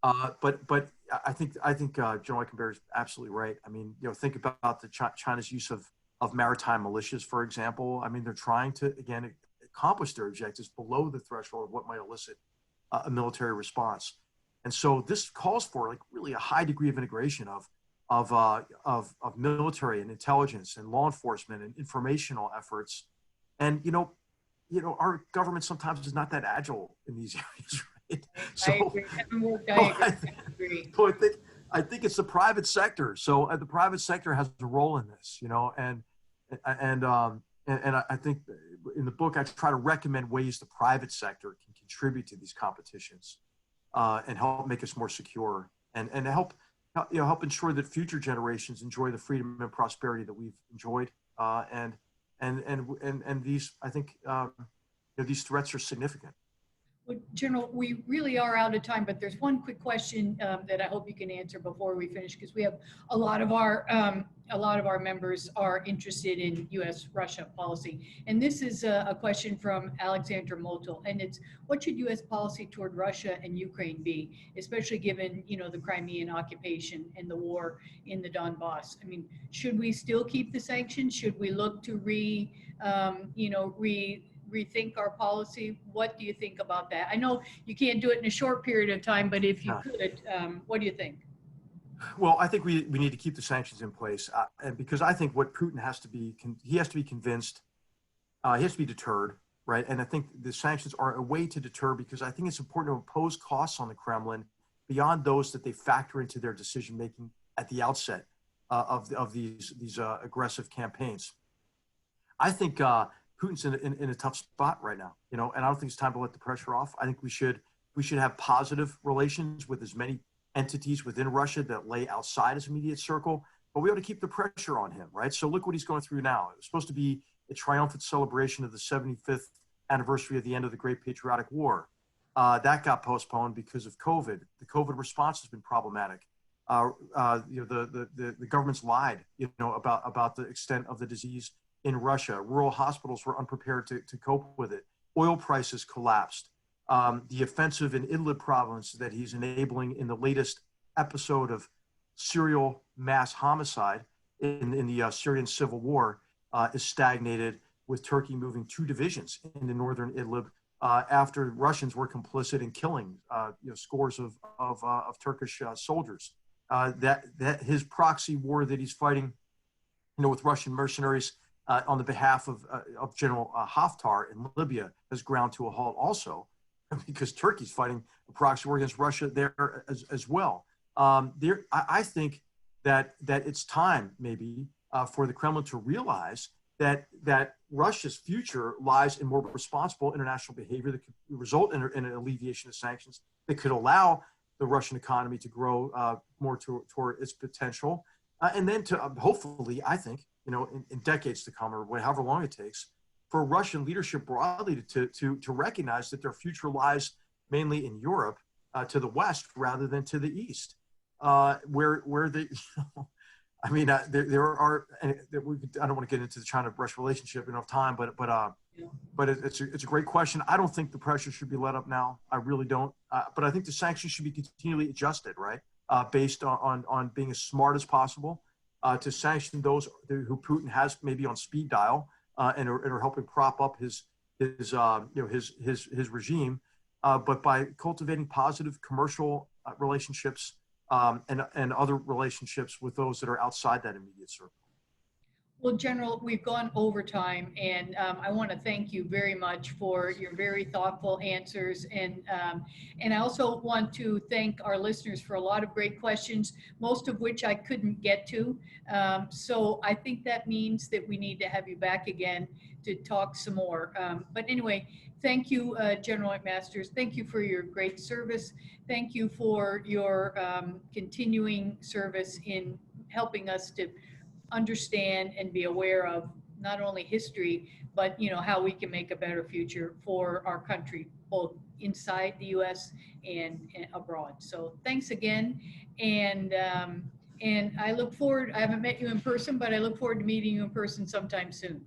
But I think Joe Eichenberg is absolutely right. I mean, think about China's use of maritime militias, for example. I mean, they're trying to, again, accomplish their objectives below the threshold of what might elicit a military response. And so this calls for like really a high degree of integration of military and intelligence and law enforcement and informational efforts. And our government sometimes is not that agile in these areas, right? So, I think it's the private sector. So the private sector has a role in this, and I think in the book I try to recommend ways the private sector can contribute to these competitions and help make us more secure and help ensure that future generations enjoy the freedom and prosperity that we've enjoyed. And these, I think, these threats are significant.
Well, General, we really are out of time, but there's one quick question that I hope you can answer before we finish, because we have a lot of our members are interested in U.S.-Russia policy, and this is a question from Alexander Motul, and it's: what should U.S. policy toward Russia and Ukraine be, especially given the Crimean occupation and the war in the Donbass? I mean, should we still keep the sanctions? Should we look to rethink our policy? What do you think about that? I know you can't do it in a short period of time, but if you
Yeah.
could, what do you think?
Well, I think we need to keep the sanctions in place, and because I think what Putin has to be, he has to be convinced, he has to be deterred, right? And I think the sanctions are a way to deter, because I think it's important to impose costs on the Kremlin beyond those that they factor into their decision making at the outset of these aggressive campaigns. I think Putin's in a tough spot right now, you know, and I don't think it's time to let the pressure off. I think we should have positive relations with as many entities within Russia that lay outside his immediate circle, but we ought to keep the pressure on him, right? So look what he's going through now. It was supposed to be a triumphant celebration of the 75th anniversary of the end of the Great Patriotic War. That got postponed because of COVID. The COVID response has been problematic. You know, the government's lied, you know, about the extent of the disease in Russia. Rural hospitals were unprepared to cope with it. Oil prices collapsed. The offensive in Idlib province that he's enabling in the latest episode of serial mass homicide in the Syrian civil war is stagnated, with Turkey moving 2 divisions into northern Idlib after Russians were complicit in killing you know, scores of Turkish soldiers. That his proxy war that he's fighting, you know, with Russian mercenaries on the behalf of General Haftar in Libya has ground to a halt also, because Turkey's fighting a proxy war against Russia there as well. I think that it's time maybe for the Kremlin to realize that Russia's future lies in more responsible international behavior that could result in an alleviation of sanctions, that could allow the Russian economy to grow more toward its potential, and then to hopefully, I think, you know, in decades to come, or however long it takes, for Russian leadership broadly to recognize that their future lies mainly in Europe, to the west rather than to the east, where they, you know, I mean, there are, and I don't want to get into the China-Russia relationship enough time, but it's a great question. I don't think the pressure should be let up now. I really don't. But I think the sanctions should be continually adjusted, right, based on being as smart as possible, to sanction those who Putin has maybe on speed dial, and are helping prop up his regime, but by cultivating positive commercial relationships, and other relationships with those that are outside that immediate circle.
Well, General, we've gone over time, and I want to thank you very much for your very thoughtful answers, and I also want to thank our listeners for a lot of great questions, most of which I couldn't get to. So I think that means that we need to have you back again to talk some more. But anyway, thank you, General McMaster. Thank you for your great service. Thank you for your continuing service in helping us to understand and be aware of not only history, but, you know, how we can make a better future for our country, both inside the U.S. and abroad. So thanks again. And I look forward, I haven't met you in person, but I look forward to meeting you in person sometime soon.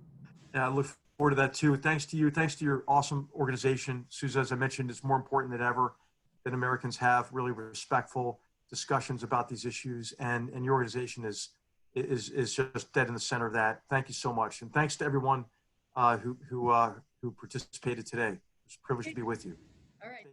Yeah, I look forward to that too. Thanks to you. Thanks to your awesome organization, Susan. As I mentioned, it's more important than ever that Americans have really respectful discussions about these issues, and your organization is just dead in the center of that. Thank you so much, and thanks to everyone who participated today. It's a privilege to be with you.
All right.